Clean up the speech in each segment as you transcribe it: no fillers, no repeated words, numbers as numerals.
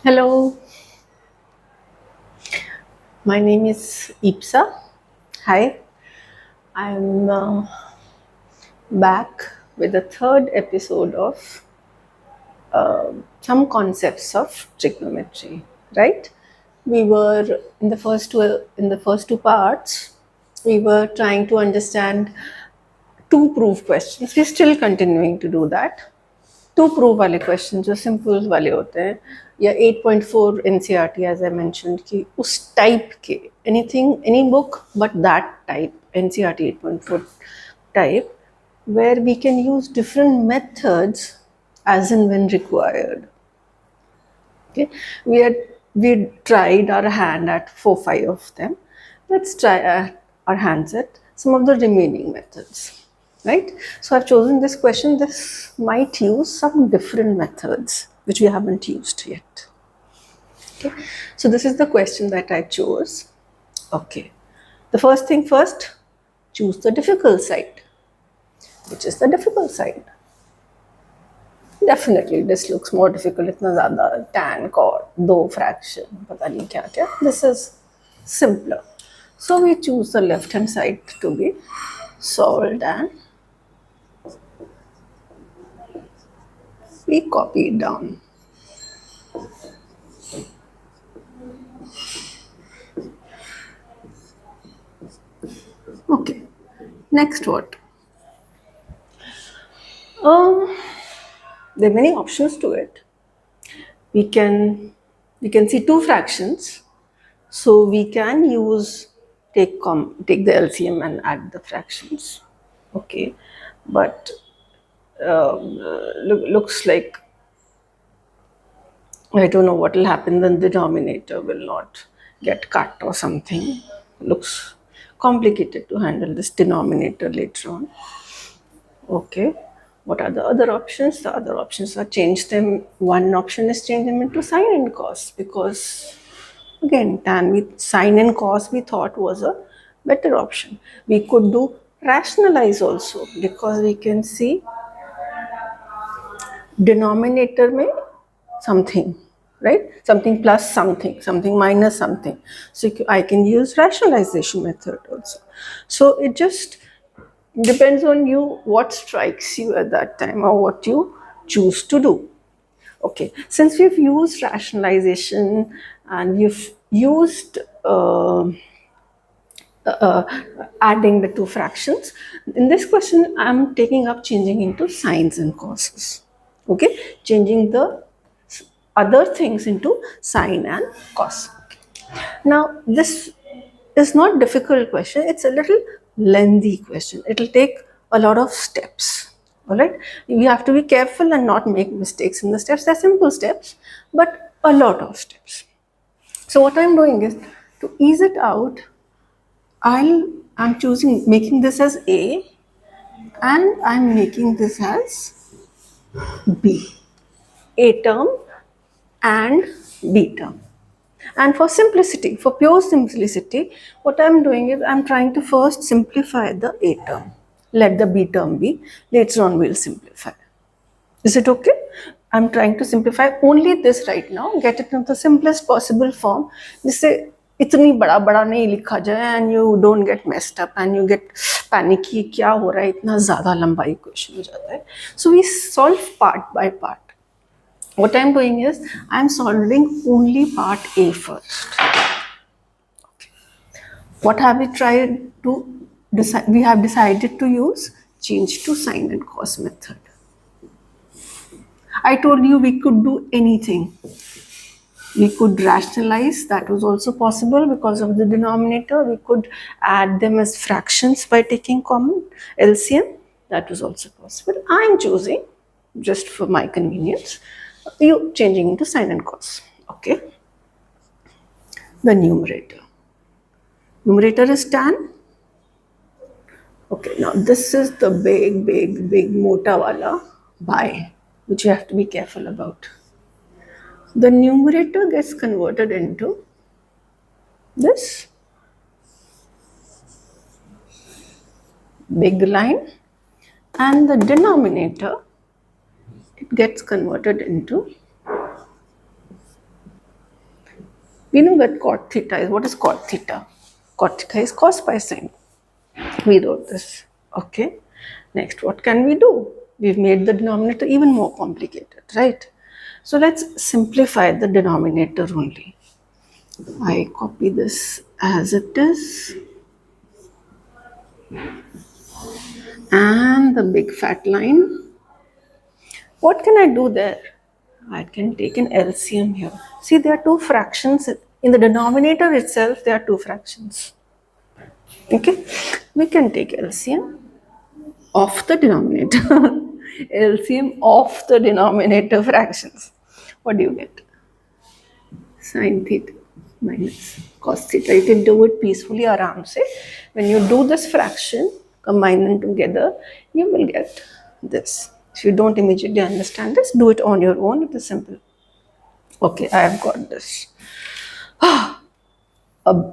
Hello, my name is Ipsa. Hi, I'm back with the third episode of some concepts of trigonometry. Right? We were in the first two parts. We were trying to understand two proof questions. We're still continuing to do that. To prove वाले question जो simple वाले होते हैं या 8.4 NCERT as I mentioned कि उस type के anything any book but that type NCERT 8.4 type where we can use different methods as and when required. Okay, we tried our hand at 4-5 of them. Let's try our hands at some of the remaining methods. Right? So I've chosen this question. This might use some different methods which we haven't used yet. Okay. So this is the question that I chose. Okay. The first thing first, choose the difficult side. Which is the difficult side? Definitely this looks more difficult. इतना ज़्यादा tan cot, दो fraction, पता नहीं क्या क्या. This is simpler. So we choose the left hand side to be solved and we copy it down. Okay, next what? There are many options to it. We can see two fractions, so we can use take the LCM and add the fractions. Okay, but looks like I don't know what will happen. Then the denominator will not get cut or something. Looks complicated to handle this denominator later on. Okay, what are the other options? The other options are change them. One option is change them into sine and cos, because again tan with sine and cos we thought was a better option. We could do rationalize also, because we can see denominator में something, right? Something plus something, something minus something. So I can use rationalization method also. So it just depends on you what strikes you at that time or what you choose to do. Okay, since we've used rationalization and we've used adding the two fractions, in this question I'm taking up changing into sines and coses. Okay, changing the other things into sine and cos. Okay. Now this is not difficult question, it's a little lengthy question. It will take a lot of steps. All right, you have to be careful and not make mistakes in the steps. They're simple steps, but a lot of steps. So what I'm doing is, to ease it out, I'm choosing making this as A and I'm making this as B. A term and B term. And for simplicity, for pure simplicity, what I'm doing is I'm trying to first simplify the A term. Let the B term be. Later on we'll simplify. Is it okay? I'm trying to simplify only this right now, get it in the simplest possible form, जिससे इतनी बड़ा बड़ा नहीं लिखा जाए and you don't get messed up and you get panicky क्या हो रहा है, इतना ज़्यादा लंबा इक्वेशन हो जाता है. So we solve part by part. What I'm doing is I'm solving only part A first. Okay. What have we tried to decide? We have decided to use change to sine and cos method. I told you we could do anything. We could rationalize, that was also possible because of the denominator. We could add them as fractions by taking common LCM, that was also possible. I am choosing, just for my convenience, you changing into sine and cos. Okay. The numerator. Numerator is tan. Okay, now this is the big mota wala by, which you have to be careful about. The numerator gets converted into this big line and the denominator, it gets converted into We know that cot theta is, what is cot theta? Cot theta is cos by sin. We wrote this. Okay. Next, what can we do? We've made the denominator even more complicated, right? So let's simplify the denominator only. I copy this as it is. And the big fat line. What can I do there? I can take an LCM here. See, there are two fractions. In the denominator itself, there are two fractions. Okay, we can take LCM of the denominator. LCM of the denominator fractions. What do you get? Sin theta minus cos theta. You can do it peacefully, aram se. When you do this fraction, combine them together, you will get this. If you don't immediately understand this, do it on your own. It is simple. Okay, I have got this. A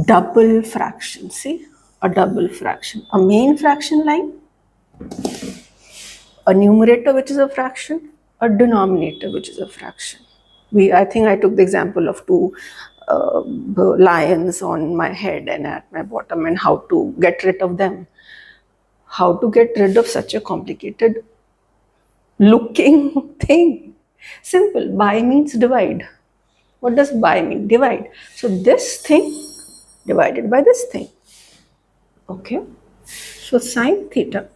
double fraction. See, a double fraction. A main fraction line, a numerator which is a fraction, a denominator which is a fraction. I think I took the example of two lions on my head and at my bottom, and how to get rid of them. How to get rid of such a complicated looking thing? Simple. By means divide. What does by mean? Divide. So this thing divided by this thing. Okay. So sin theta.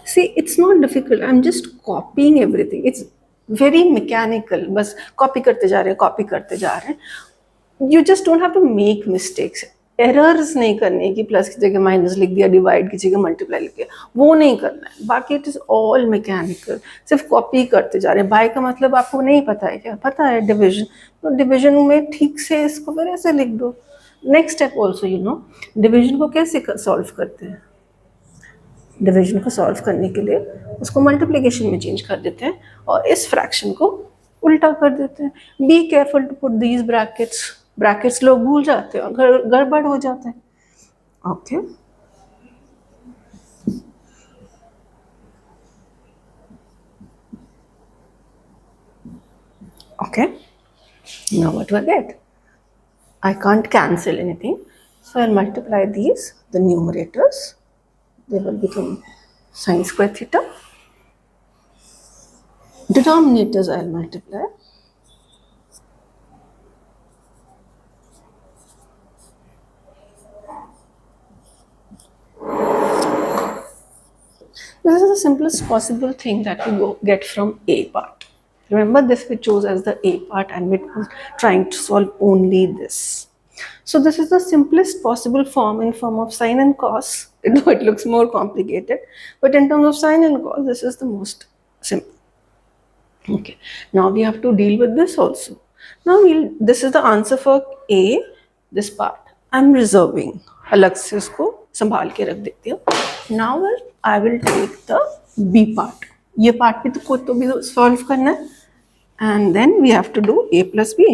See, it's not difficult. I'm just copying everything. It's very mechanical. बस copy करते जा रहे हैं, copy करते जा रहे हैं. You just don't have to make mistakes. Errors नहीं करने की, प्लस की जगह माइनस लिख दिया, डिवाइड की जगह मल्टीप्लाई लिख दिया, वो नहीं करना है. बाकी इट इज ऑल मैकेनिकल. सिर्फ कॉपी करते जा रहे हैं. बाय का मतलब आपको नहीं पता है क्या? पता है डिवीजन. तो डिवीजन में ठीक से इसको फिर ऐसे लिख दो. Next step also you know, division को कैसे सॉल्व करते हैं. डिवीजन को सॉल्व करने के लिए उसको मल्टीप्लिकेशन में चेंज कर देते हैं और इस फ्रैक्शन को उल्टा कर देते हैं. Be careful to put these brackets. Brackets लोग भूल जाते हैं और गड़बड़ हो जाता है. Okay, okay, now what do I get? I can't cancel anything, so I'll multiply these, the numerators. They will become sin square theta. Denominators I'll multiply. This is the simplest possible thing that we get from A part. Remember, this we chose as the A part and we're trying to solve only this. So this is the simplest possible form in form of sine and cos, though it looks more complicated. But in terms of sine and cos, this is the most simple. Okay, now we have to deal with this also. Now this is the answer for A, this part. I'm reserving. अलग से उसको संभाल के रख देती हूँ. Now I will take the B part. ये part भी भी solve करना है. And then we have to do A plus B.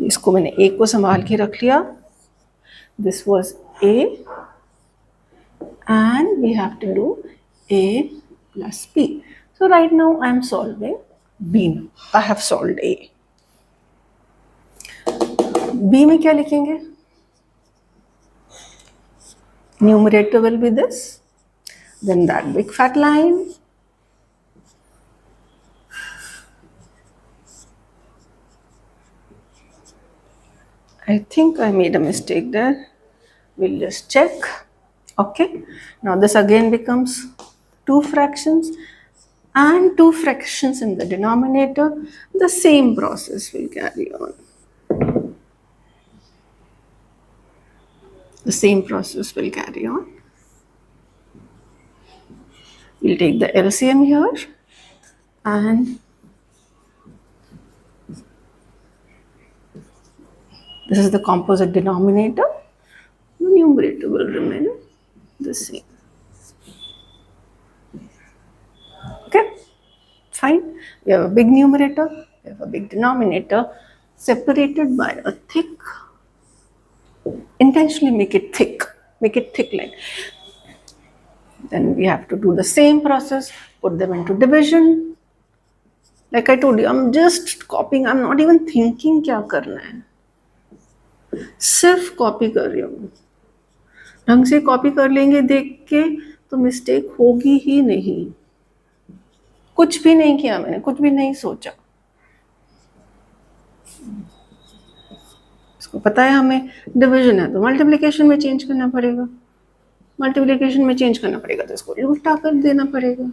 इसको मैंने A को संभाल के रख लिया. This was A. And we have to do A plus B. So right now I am solving B now. I have solved A. B में क्या लिखेंगे? Numerator will be this. Then that big fat line. I think I made a mistake there. We'll just check. Okay. Now this again becomes two fractions and two fractions in the denominator. The same process will carry on. The same process will carry on. We'll take the LCM here and this is the composite denominator. The numerator will remain the same. Okay, fine. We have a big numerator, we have a big denominator separated by a thick Intentionally make it thick line. Then we have to do the same process, put them into division. Like I told you, I'm just copying, I'm not even thinking क्या करना है, सिर्फ copy कर रही हूँ. ढंग से copy कर लेंगे देख के तो मिस्टेक होगी ही नहीं. कुछ भी नहीं किया मैंने, कुछ भी नहीं सोचा. इसको पता है हमें डिवीजन है तो मल्टीप्लिकेशन में चेंज करना पड़ेगा, मल्टीप्लिकेशन में चेंज करना पड़ेगा तो इसको उल्टा कर देना पड़ेगा.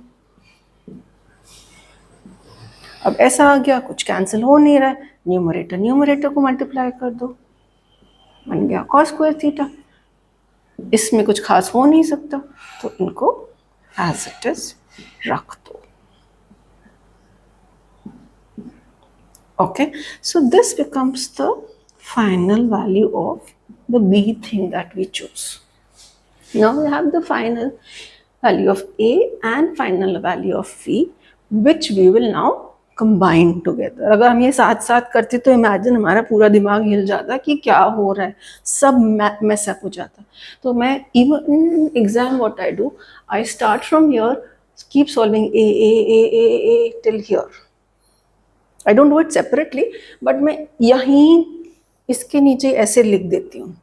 अब ऐसा आ गया, कुछ कैंसिल हो नहीं रहा है, न्यूमरेटर को मल्टीप्लाई कर दो, बन गया cos स्क्वायर थीटा. इसमें कुछ खास हो नहीं सकता तो इनको एज इट इज रख दो. Okay, so this becomes the final value of the B thing that we choose. Now we have the final value of A and final value of V, which we will now combine together. अगर हम ये साथ साथ करते तो imagine हमारा पूरा दिमाग हिल जाता कि क्या हो रहा है, सब मैसअप हो जाता. तो मैं even exam what I do, I start from here, keep solving A till here. I don't do it separately, but मैं यहीं इसके नीचे ऐसे लिख देती हूँ.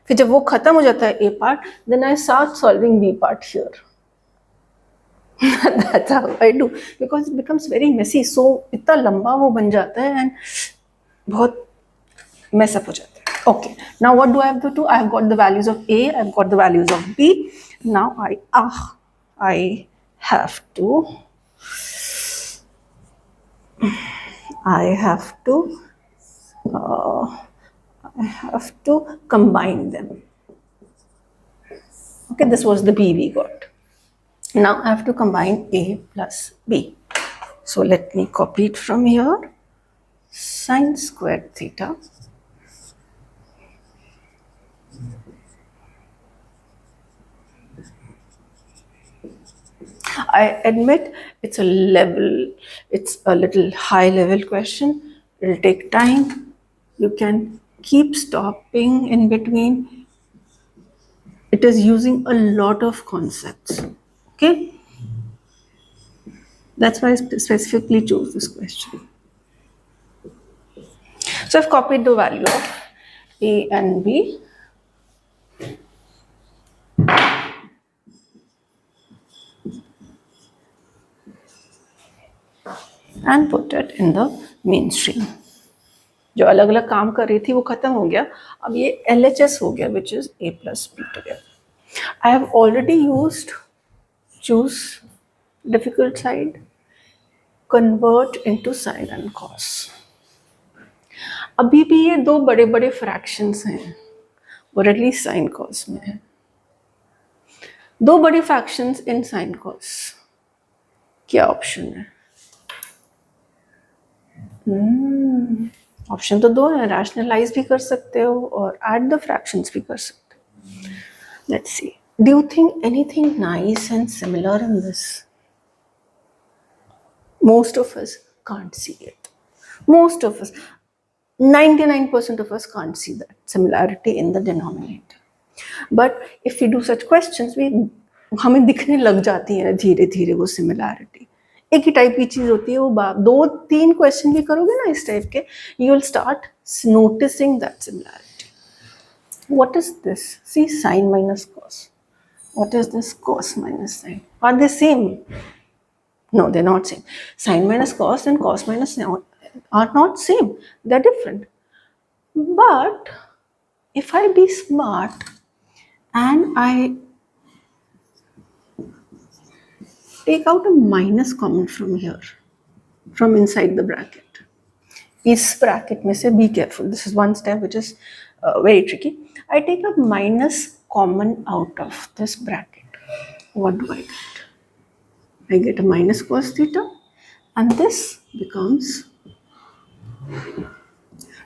फिर जब वो खत्म हो जाता है A part, then I start solving B part here. That's how I do, because it becomes very messy. So इतना लंबा वो बन जाता है and बहुत mess up हो जाता है. Okay, now what do I have to do? I have got the values of A, I have got the values of B. Now I have to combine them. Okay, this was the B we got. Now I have to combine A plus B. So let me copy it from here. Sine squared theta I admit it's a little high level question. It'll take time. You can keep stopping in between. It is using a lot of concepts. Okay? That's why I specifically chose this question. So I've copied the value of A and B. And put it in the mainstream. जो अलग अलग काम कर रही थी वो खत्म हो गया. अब ये LHS हो गया, which is A plus B together. I have already used choose difficult side, convert into sine and cos. अभी भी ये दो बड़े बड़े फ्रैक्शंस हैं, और एटलीस्ट साइन कॉस में है. दो बड़े फ्रैक्शंस इन साइन कॉस, क्या ऑप्शन है? ऑप्शन तो दो है, रैशनलाइज भी कर सकते हो और ऐड द फ्रैक्शंस भी कर सकते हो. Let's see, do you think anything nice and similar in this? Most of us can't see it. Most of us, 99% of us can't see that similarity in the denominator. But if we do such questions, हमें दिखने लग जाती है धीरे धीरे वो similarity. एक ही type की चीज होती है वो, दो तीन क्वेश्चन भी करोगे ना इस टाइप के, you will start noticing that similarity. What is this? See, sine minus cos. What is this? Cos minus sine. Are they same? No, they're not same. Sine minus cos and cos minus sine are not same. They're different. But if I be smart and I take out a minus common from here, from inside the bracket. Is bracket में से, be careful. This is one step which is very tricky. I take a minus common out of this bracket. What do I get? I get a minus cos theta, and this becomes.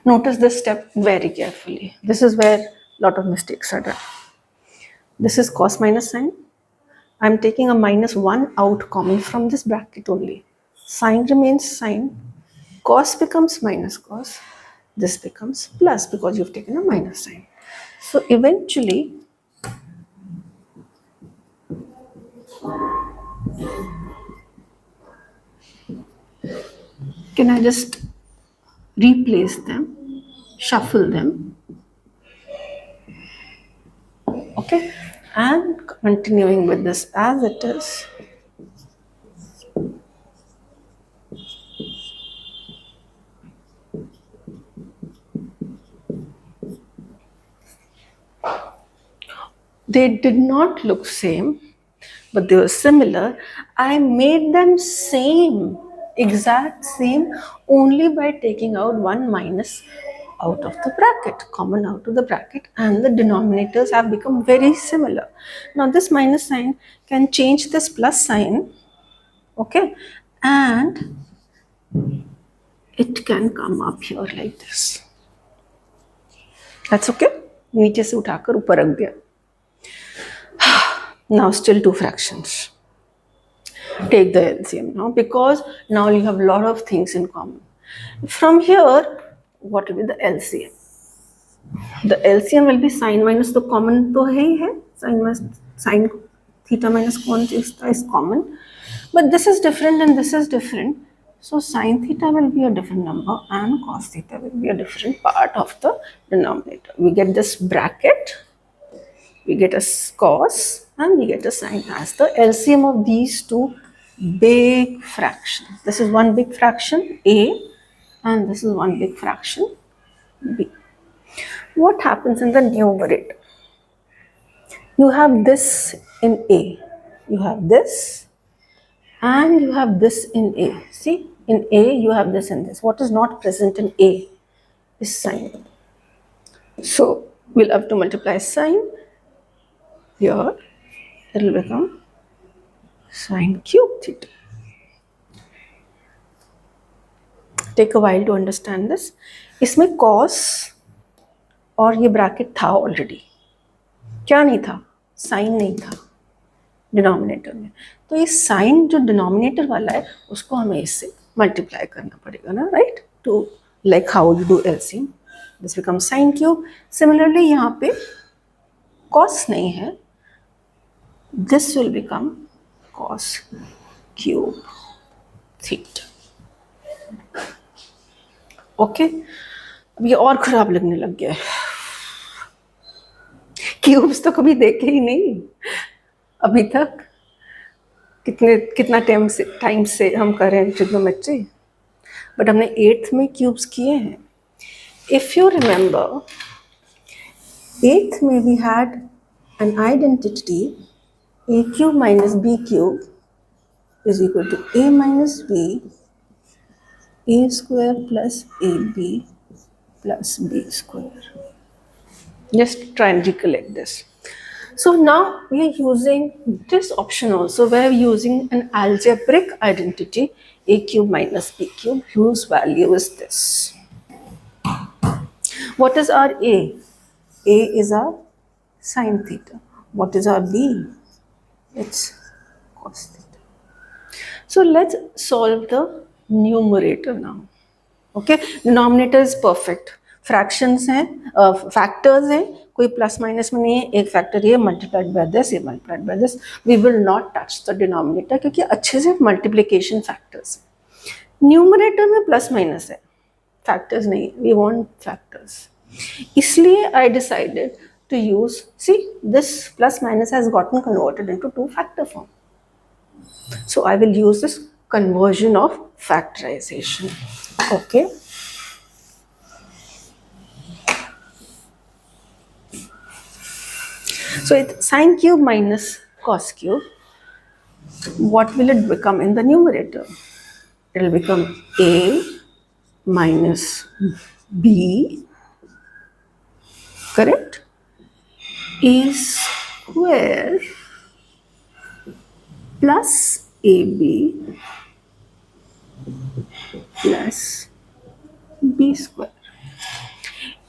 Notice this step very carefully. This is where a lot of mistakes are done. This is cos minus sine. I'm taking a minus 1 out common from this bracket only. Sine remains sine. Cos becomes minus cos. This becomes plus because you've taken a minus sign. So eventually, can I just replace them, shuffle them, okay, and continuing with this as it is. They did not look same, but they were similar. I made them same, exact same, only by taking out one minus out of the bracket, common out of the bracket, and the denominators have become very similar. Now this minus sign can change this plus sign, okay, and it can come up here like this. That's okay. नीचे से उठाकर ऊपर रख दिया. Now still two fractions. Take the LCM now, because now you have a lot of things in common. From here, what will be the LCM? The LCM will be sine minus the common तो है ही है, sine theta minus cos theta is common, but this is different and this is different. So sine theta will be a different number and cos theta will be a different part of the denominator. We get this bracket, we get a cos, and we get a sine as the LCM of these two big fractions. This is one big fraction A and this is one big fraction B. What happens in the numerator? You have this in A, you have this, and you have this in A. See, in A you have this and this. What is not present in A is sine. So we'll have to multiply sine here. It will become sine cube theta. Take a while to understand this. इसमें cos और ये bracket था already. क्या नहीं था? Sign नहीं था denominator में. तो ये साइन जो डिनोमिनेटर वाला है उसको हमें इससे मल्टीप्लाई करना पड़ेगा ना, right? To like how you do LCM, this become sine cube. Similarly यहाँ पे कॉस नहीं है, this will become cos cube theta. Okay, अब ये और खराब लगने लग गया है. क्यूब्स तो कभी देखे ही नहीं अभी तक. कितना टाइम से हम कर रहे हैं ट्रिग्नोमेट्री, बट हमने 8th में क्यूब्स किए हैं. इफ यू रिमेंबर, 8th में we had an identity a cube minus b cube is equal to a minus b, a square plus ab plus b square. Just try and recollect this. So now we are using this option also, where we are using an algebraic identity a cube minus b cube, whose value is this. What is our a? A is our sine theta. What is our b? It's cos theta. So let's solve the numerator now. Okay, denominator is perfect. Fractions हैं, factors हैं, कोई plus minus में नहीं है. एक factor ये multiplied by this, ये multiplied by this. We will not touch the denominator क्योंकि अच्छे से मल्टीप्लिकेशन फैक्टर्स. न्यूमरेटर में प्लस माइनस है, फैक्टर्स नहीं. We want factors. इसलिए I decided to use, see, this plus minus has gotten converted into two factor form. So I will use this conversion of factorization. Okay. So it's sine cube minus cos cube. What will it become in the numerator? It will become a minus b, correct? A square plus AB plus B square.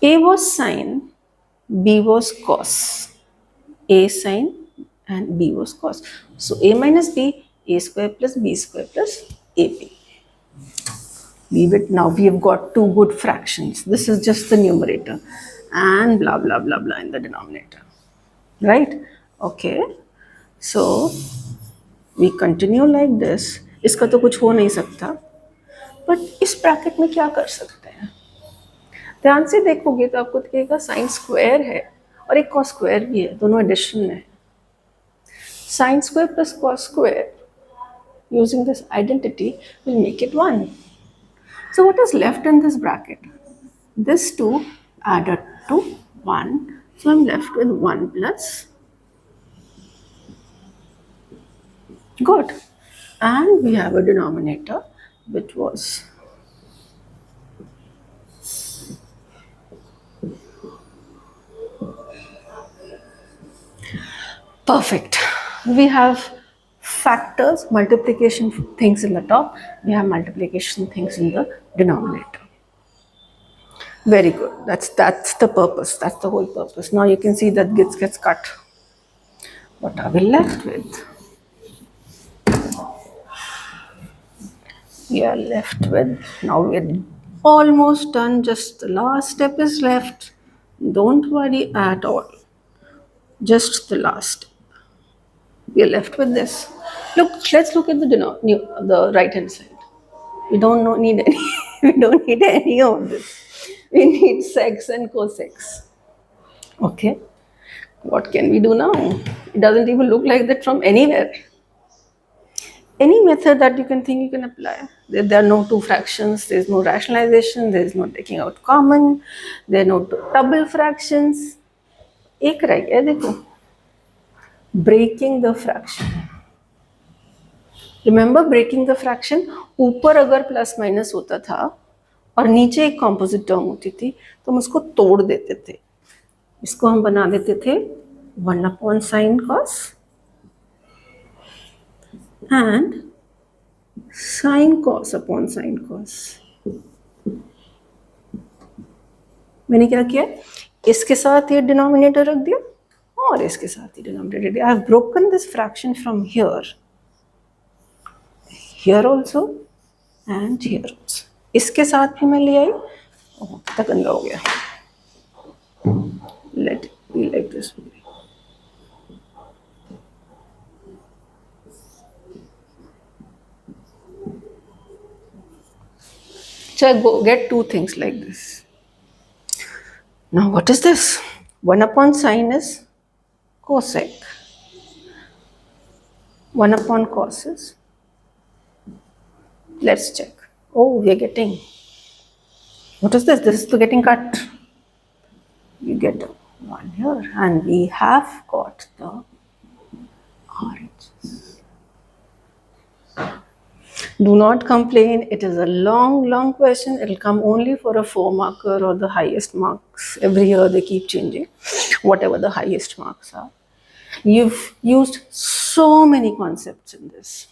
A was sine, B was cos. A sine and B was cos. So A minus B, A square plus B square plus AB. Leave it. Now we have got two good fractions. This is just the numerator. and blah blah blah blah in the denominator, right? Okay, so we continue like this. इसका तो कुछ हो नहीं सकता, but इस bracket में क्या कर सकते हैं? ध्यान से देखोगे तो आपको दिखेगा साइन स्क्वायर है और एक कॉस स्क्वायर भी है, दोनों एडिशन में है. Sine square plus cos square using this identity will make it 1. So what is left in this bracket? This 2 added to 1. So I'm left with 1 plus. Good. And we have a denominator which was perfect. We have factors, multiplication things in the top. We have multiplication things in the denominator. Very good. That's the purpose. That's the whole purpose. Now you can see that gets cut. What are we left with? We are left with, now we're almost done. Just the last step is left. Don't worry at all. Just the last step. We are left with this. Look, let's look at the right hand side. We don't need any. We don't need any of this. We need secs and cosec. Okay. What can we do now? It doesn't even look like that from anywhere. Any method that you can think you can apply. There are no two fractions, there is no rationalization, there is no taking out common, there are no double fractions. एक रह गया देखो, breaking the fraction. Remember breaking the fraction? ऊपर अगर plus minus होता था और नीचे एक कॉम्पोजिट टर्म होती थी तो हम उसको तोड़ देते थे. इसको हम बना देते थे 1/sin cos and sin cos upon sin cos. मैंने क्या किया, इसके साथ ये डिनोमिनेटर रख दिया और इसके साथ ही डिनोमिनेटर दिया. I have broken this fraction from here, here also and here also. इसके साथ भी मैं ले आई. कितना गंदा हो गया. Let it be like this. So I go get two things like this. Now what is this? 1/sin is cosec. 1/cos is, let's check. Oh, we are getting, what is this? This is getting cut. You get one here and we have got the RHS. Do not complain. It is a long question. It will come only for a 4 marker or the highest marks. Every year they keep changing, whatever the highest marks are. You've used so many concepts in this.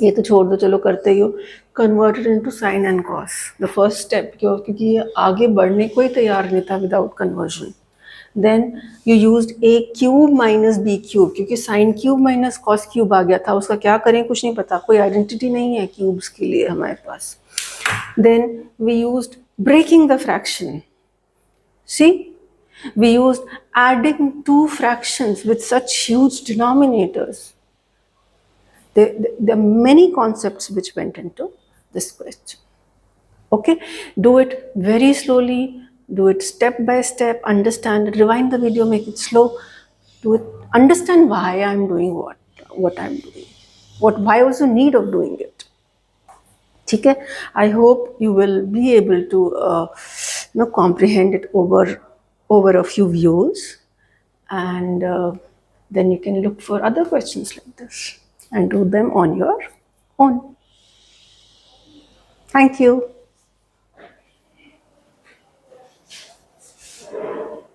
ये तो छोड़ दो, चलो करते ही हो. Converted into sin and cos. The first step, क्योंकि ये आगे बढ़ने को ही तैयार नहीं था without conversion. Then you used a cube minus b cube, क्योंकि sin cube minus cos cube आ गया था. उसका क्या करें कुछ नहीं पता, कोई आइडेंटिटी नहीं है क्यूब्स के लिए हमारे पास. Then we used breaking the fraction. See, we used adding two fractions with such huge denominators. There are many concepts which went into this question. Okay, do it very slowly. Do it step by step. Understand it. Rewind the video, make it slow. Do it. Understand why I'm doing what I'm doing. Why was the need of doing it? Okay. I hope you will be able to comprehend it over a few views, and then you can look for other questions like this and do them on your own. Thank you.